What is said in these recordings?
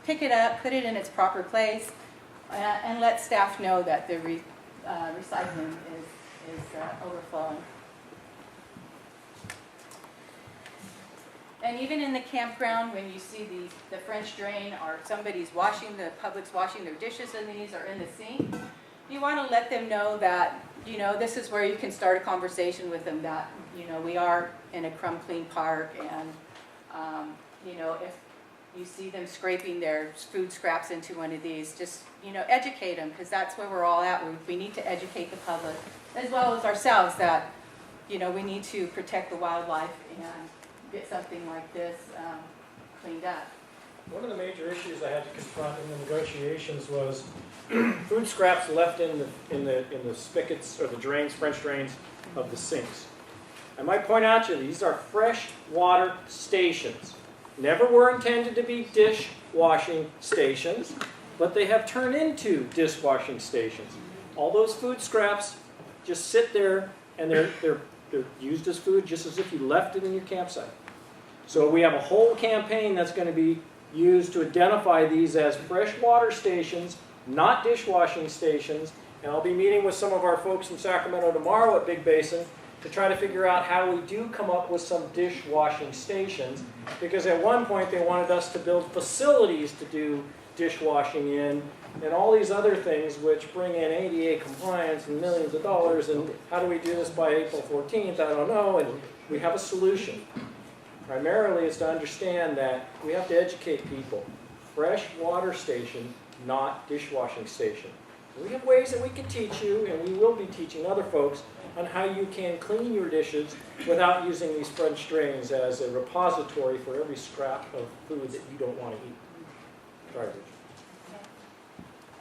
pick it up, put it in its proper place, and let staff know that the recycling is overflowing. And even in the campground, when you see the French drain, or somebody's the public's washing their dishes in these or in the sink, you want to let them know that, this is where you can start a conversation with them that, we are in a crumb clean park, and, if you see them scraping their food scraps into one of these, just, educate them, because that's where we're all at. We need to educate the public, as well as ourselves, that, we need to protect the wildlife and get something like this cleaned up. One of the major issues I had to confront in the negotiations was food scraps left in the spigots or the drains, French drains of the sinks. I might point out to you, these are fresh water stations. Never were intended to be dishwashing stations, but they have turned into dishwashing stations. All those food scraps just sit there, and they're used as food just as if you left it in your campsite. So we have a whole campaign that's going to be used to identify these as freshwater stations, not dishwashing stations. And I'll be meeting with some of our folks in Sacramento tomorrow at Big Basin to try to figure out how we do come up with some dishwashing stations. Because at one point they wanted us to build facilities to do dishwashing in, and all these other things which bring in ADA compliance and millions of dollars, and how do we do this by April 14th? I don't know, and we have a solution. Primarily it's to understand that we have to educate people. Fresh water station, not dishwashing station. And we have ways that we can teach you, and we will be teaching other folks on how you can clean your dishes without using these French drains as a repository for every scrap of food that you don't want to eat. Garbage.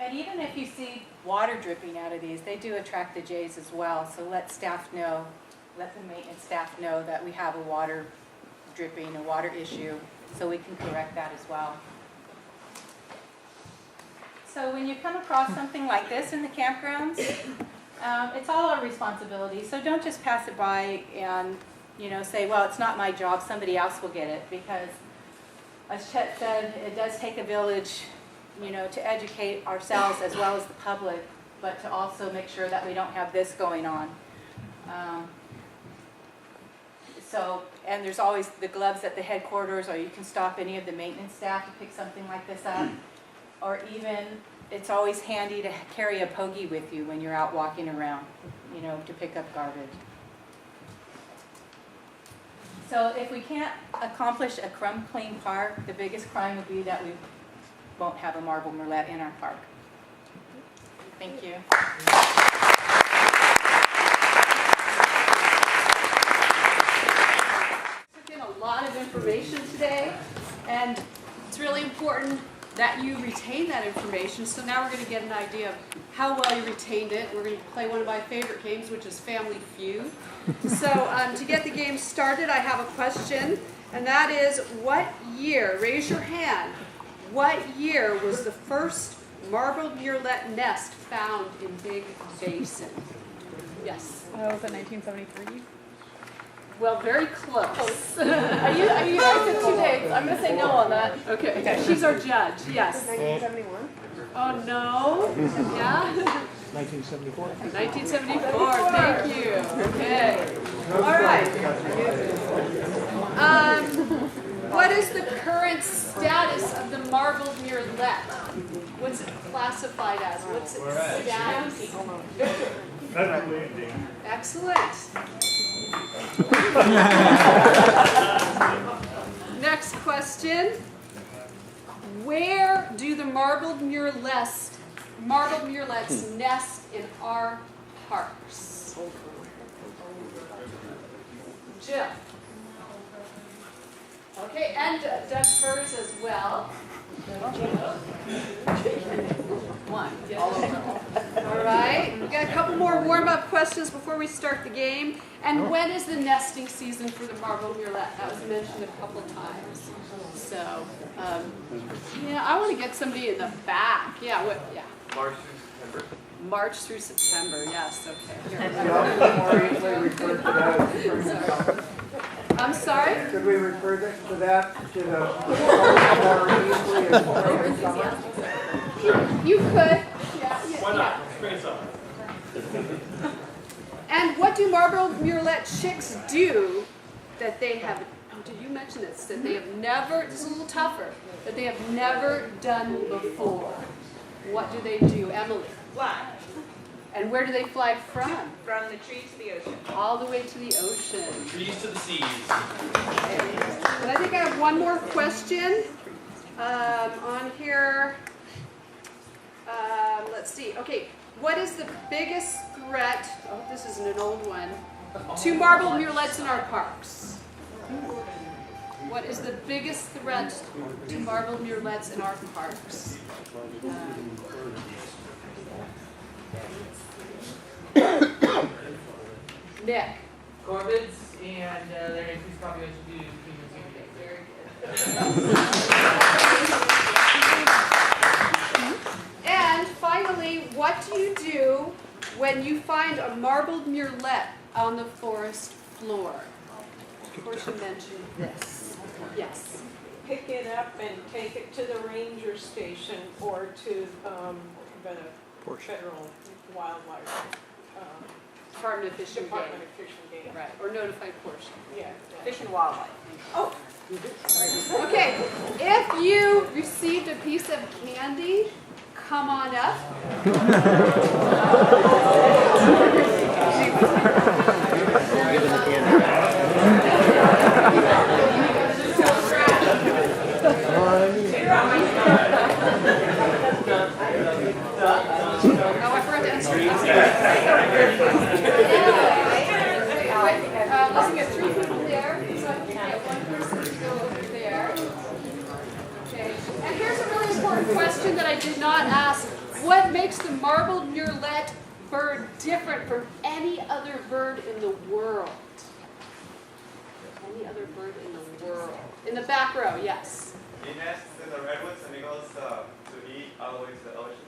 And even if you see water dripping out of these, they do attract the jays as well. So let staff know, let the maintenance staff know that we have a water dripping, a water issue, so we can correct that as well. So when you come across something like this in the campgrounds, it's all our responsibility. So don't just pass it by and say, well, it's not my job, somebody else will get it. Because as Chet said, it does take a village to educate ourselves as well as the public, but to also make sure that we don't have this going on. And there's always the gloves at the headquarters, or you can stop any of the maintenance staff to pick something like this up. Or even, it's always handy to carry a pogie with you when you're out walking around, to pick up garbage. So if we can't accomplish a crumb clean park, the biggest crime would be that we won't have a marble murrelet in our park. Thank you. Took in a lot of information today, and it's really important that you retain that information. So now we're going to get an idea of how well you retained it. We're going to play one of my favorite games, which is Family Feud. So to get the game started, I have a question, and that is, what year, raise your hand, what year was the first marbled murrelet nest found in Big Basin? Yes. Was it 1973? Well, very close. Are you guys two dates? I'm going to say no on that. Okay, she's our judge, yes. 1971? Oh, no? Yeah? 1974. 1974, thank you. Okay. All right. What is the current status of the marbled murrelet? What's it classified as? What's its status? Excellent. Next question. Where do the marbled murrelets nest in our parks? Jill. Okay, and Doug Furs as well. One. All right, we've got a couple more warm-up questions before we start the game. And when is the nesting season for the marbled murrelet? That was mentioned a couple times. So, yeah, I want to get somebody in the back. Yeah, what? Yeah. March through September. March through September. Yes. Okay. I'm sorry? Could we refer to that to the more easily as You could. Yeah. Why not? Let's bring it up. And what do marbled murrelet chicks do that they have, oh, did you mention this? That they have never, this is a little tougher, that they have never done before. What do they do, Emily? Fly And where do they fly from? from the trees to the ocean. All the way to the ocean. Trees to the seas. And I think I have one more question on here. Let's see. Okay, what is the biggest threat? Oh, this isn't an old one. To marbled murrelets in our parks. What is the biggest threat to marbled murrelets in our parks? Nick. Corvids and their increased population due to humans eating. Very good. And finally, what do you do when you find a marbled murrelet on the forest floor? Portia mentioned this. Yes. Pick it up and take it to the ranger station or to the federal wildlife Department of Fish and Department Game. of Fish and Game. Right, or notify Portia. Yeah. Fish and wildlife. Oh, Okay, if you received a piece of candy, come on up. Oh, I forgot to answer. Let's get 3 people there, so I can get 1 person to go over there. Okay, and here's a really important question that I did not ask. What makes the marbled murrelet bird different from any other bird in the world? Any other bird in the world? In the back row, yes. It nests in the redwoods and it goes to eat all the way to the ocean.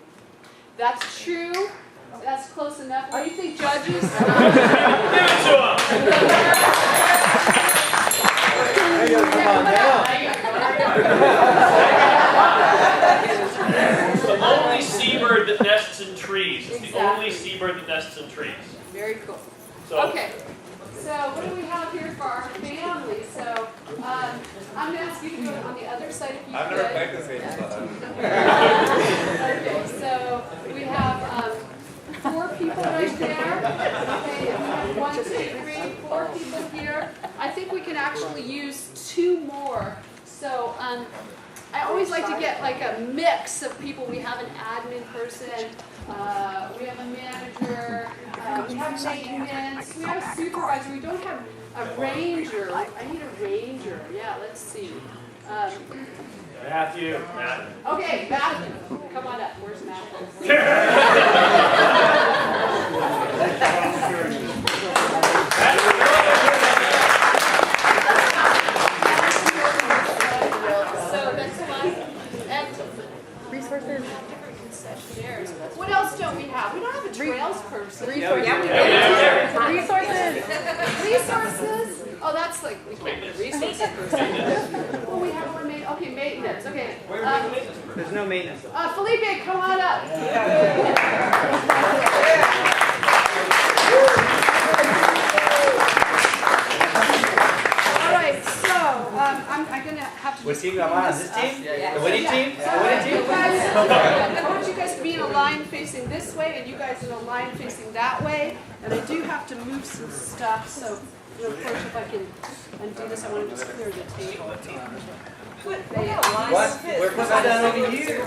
That's true. That's close enough. What do you think, judges? Give it to him! It's the only seabird that nests in trees. It's the only seabird that nests in trees. Very cool. So, Okay, so what do we have here for our family? So I'm going to ask you to go on the other side if you I've could. never pecked this age, so Okay, so we have 4 people right there. Okay, and we have 1, 2, 3, 4 people here. I think we can actually use 2 more. So I always like to get like a mix of people. We have an admin person, we have a manager, we have maintenance, we have a supervisor. We don't have a ranger. I need a ranger. Yeah, let's see. Matthew. Okay, Matthew, come on up. Where's Matthew? So that's fun. And Resources. concessionaires. What else don't we have? We don't have a trails person. Resources. Resources? Oh, that's like, we can't get a resources person. Well, we have one okay, maintenance, okay. There's no maintenance. Felipe, come on up. All right, so I'm going to have to. Was he on this team? Yeah. The winning team? So The winning team? I want you guys to be in a line facing this way, and you guys in a line facing that way. And I do have to move some stuff, so of course if I can undo this, I want to just clear the table. What? We're putting that down over here.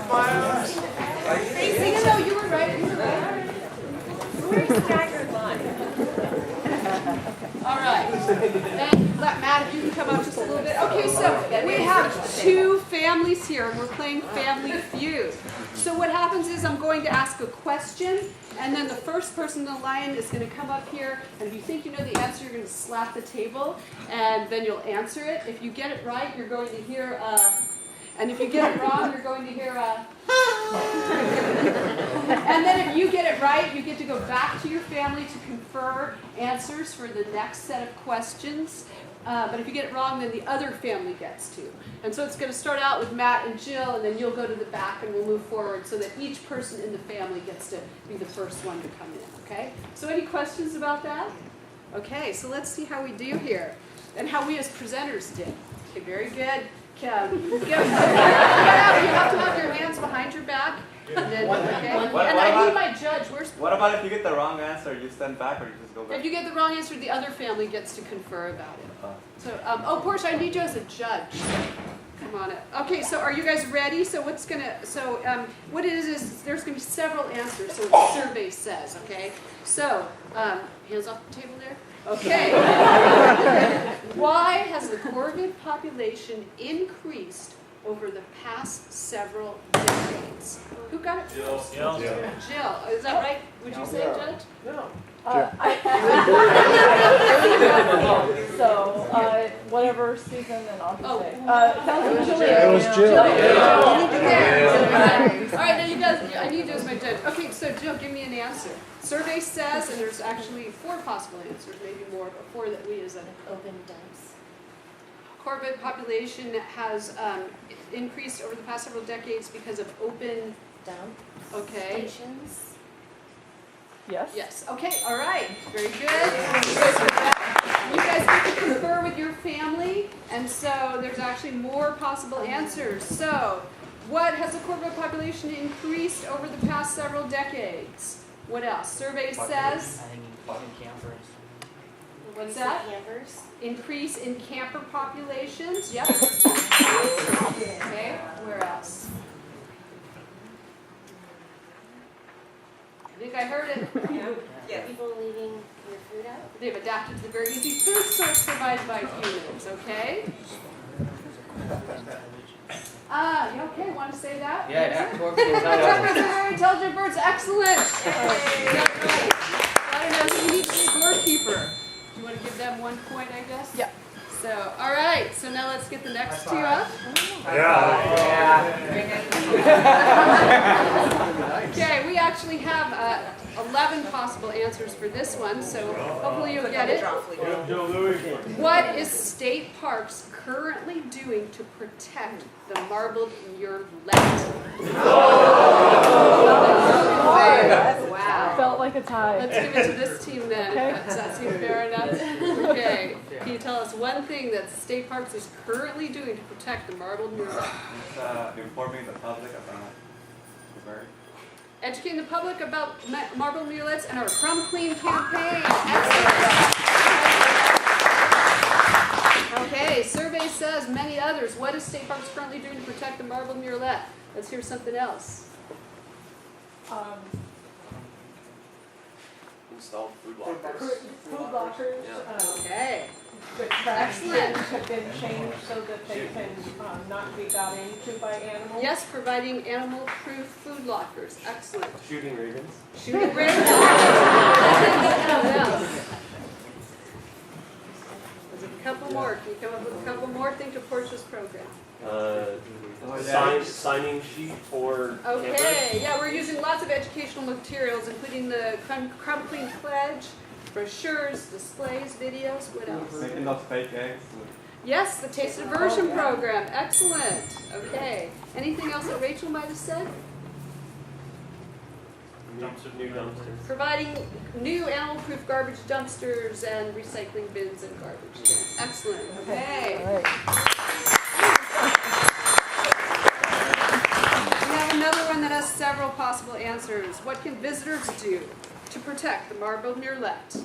No, you were right. You were right. we're staggered line. All right. And Matt, if you can come up just a little bit. Okay, so we have 2 families here, and we're playing Family Feud. So what happens is I'm going to ask a question, and then the first person in the line is going to come up here, and if you think you know the answer, you're going to slap the table, and then you'll answer it. If you get it right, you're going to hear and if you get it wrong, you're going to hear and then if you get it right, you get to go back to your family to confer answers for the next set of questions. But if you get it wrong, then the other family gets to. And so it's going to start out with Matt and Jill, and then you'll go to the back and we'll move forward so that each person in the family gets to be the first one to come in, okay? So any questions about that? Okay, so let's see how we do here and how we as presenters did. Okay, very good. You have to have your hands behind your back. And then, okay? And I need my judge. What about if you get the wrong answer, you stand back or you just go back? If you get the wrong answer, the other family gets to confer about it. So, Portia, I need you as a judge. Come on up. Okay, so are you guys ready? So what it is there's going to be several answers, so the survey says, okay? So, hands off the table there. Okay. Why has the corvid population increased over the past several decades? Who got it? Jill. Jill. Is that right? Would you say, Judge? No. So, whatever Susan and I'll just say. Sounds like Julia. It was Jill. All right, now you guys, I need you as my judge. Okay, so Jill, give me an answer. Survey says, and there's actually 4 possible answers, maybe more, but 4 that we as an Open dumps. corvid population has increased over the past several decades because of open, Dump. okay. Stations. Yes? Yes, okay, all right, very good. You guys get to confer with your family, and so there's actually more possible answers. So, what has the corvid population increased over the past several decades? What else? Survey says, campers. what's that? Campers. Increase in camper populations, yep. Okay, where else? I think I heard it. Yes. People leaving your food out. They've adapted to the very easy food source provided by humans, okay? Okay, want to say that? Yeah, Interpreters are very intelligent birds, excellent! I don't know, so you need a scorekeeper. Do you want to give them 1 point, I guess? Yeah. So, all right, so now let's get the next 2 up. Okay, we actually have 11 possible answers for this one, so hopefully you'll get it. What is State Parks currently doing to protect the marbled murrelet? Wow. Felt like a tie. Let's give it to this team then. Okay. Does that seem fair enough? Okay. Can you tell us one thing that State Parks is currently doing to protect the marbled murrelet? Informing the public about the bird. Educating the public about marbled murrelets and our Crumb Clean campaign. Excellent. Okay, survey says many others. What is State Parks currently doing to protect the marbled murrelet? Let's hear something else. Installed food lockers. Food lockers, Okay. that Excellent. have been changed so that they can not be got into by animals. Yes, providing animal-proof food lockers. Excellent. Shooting ravens. Shooting ravens. There's a couple more. Can you come up with a couple more? Think of Portia's program. Signing sheet for campers. Okay, yeah, we're using lots of educational materials, including the Crumb Clean Pledge, brochures, displays, videos. What else? Making those fake eggs. Yes, the Taste of Immersion program. Excellent. Okay. Anything else that Rachel might have said? New dumpsters. Providing new animal-proof garbage dumpsters and recycling bins and garbage cans. Excellent. Okay. All right. We have another one that has several possible answers. What can visitors do to protect the marbled murrelet?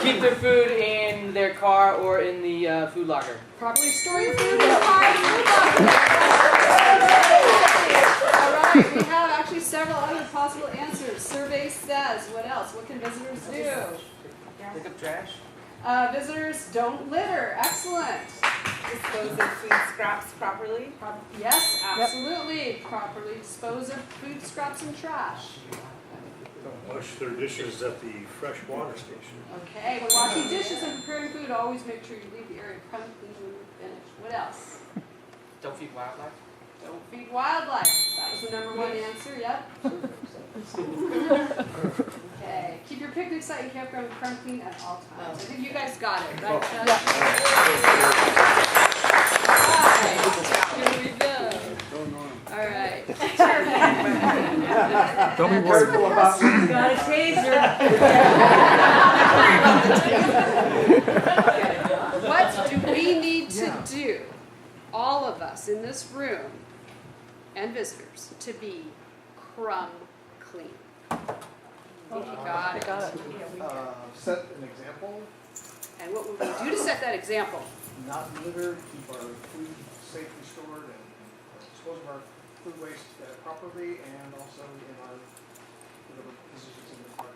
Keep their food in their car or in the food locker. Properly store your food in the car and food locker. All right, we have actually several other possible answers. Survey says, what else? What can visitors do? Pick up trash. Visitors don't litter. Excellent. Dispose of food scraps properly. Yes, absolutely. Properly dispose of food scraps and trash. Wash their dishes at the fresh water station. Okay, when washing dishes and preparing food, always make sure you leave the area crumb clean when you're finished. What else? Don't feed wildlife. Don't feed wildlife. That was the #1 answer, yep. Okay, keep your picnic site and campground crumb clean at all times. I think you guys got it, right, Judge? Alright, here we go. Alright. Don't be worried. Got a taser. What do we need to do, all of us in this room and visitors, to be crumb clean? You got it. Set an example, And what would we do to set that example? not litter, keep our food safely stored, and dispose of our food waste properly, and also in our whatever positions in the park,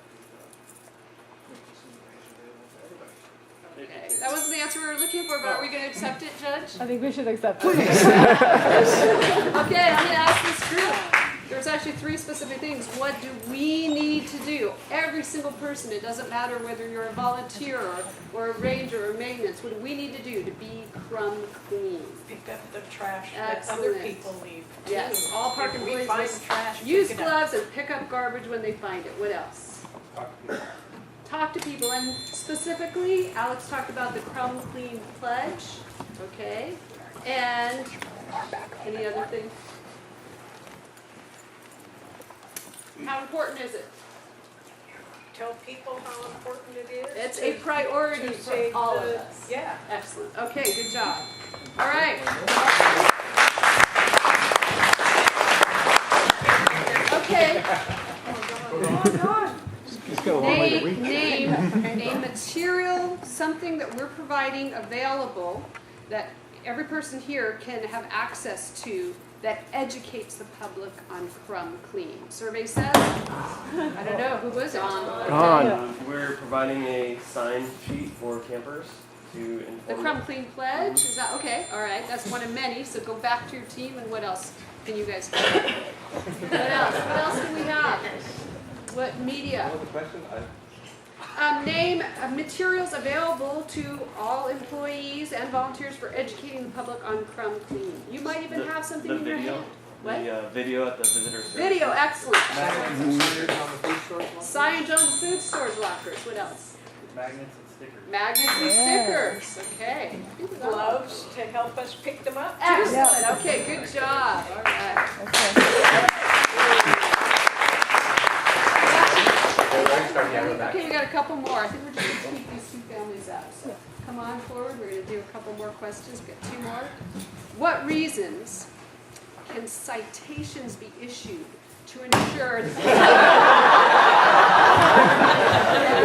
make this information available to everybody. Okay, that wasn't the answer we were looking for, but are we going to accept it, Judge? I think we should accept it. Okay, I'm going to ask this group. There's actually 3 specific things. What do we need to do? Every single person, it doesn't matter whether you're a volunteer or a ranger or maintenance, what do we need to do to be crumb clean? Pick up the trash that other Excellent. people leave. too. Yes, all park If we employees find must trash, use pick it up. gloves and pick up garbage when they find it. What else? Talk to people, and specifically, Alex talked about the Crumb Clean Pledge, okay? And any other thing? How important is it? Tell people how important it is. It's a priority to for save all of the- us. Yeah. Excellent. Okay, good job. All right. Okay. Name material, something that we're providing available that every person here can have access to that educates the public on crumb clean. Survey says? I don't know, who was it? We're providing a sign sheet for campers to The inform. Crumb Clean Pledge, is that, okay, all right, that's one of many, so go back to your team, and what else can you guys do? What else can we have? What media? Name materials available to all employees and volunteers for educating the public on crumb clean. You might even have something in your hand. What? The video at the visitor center. Video, excellent. Signage on the food stores. Signage on the food stores lockers, what else? Magnets and stickers. Magnets and stickers, okay. Gloves to help us pick them up. Excellent, okay, good job, all right. Okay, we got a couple more. I think we're just going to keep these 2 families out. So come on forward. We're going to do a couple more questions. We've got 2 more. What reasons can citations be issued to ensure that...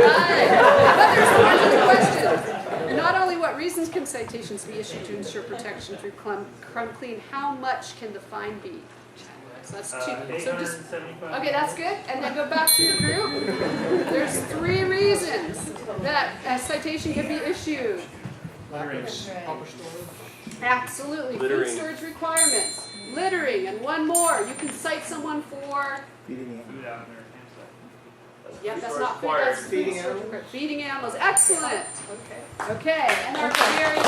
Right. But there's more to the question. Not only what reasons can citations be issued to ensure protection through crumb clean, how much can the fine be? So that's 2. So just okay, that's good. And then go back to your group. There's 3 reasons that a citation can be issued. Absolutely. Littering. Food storage requirements, littering, and one more. You can cite someone for. Yep, that's not food. That's feeding animals. Feeding animals. Excellent. Okay. Okay, and our very.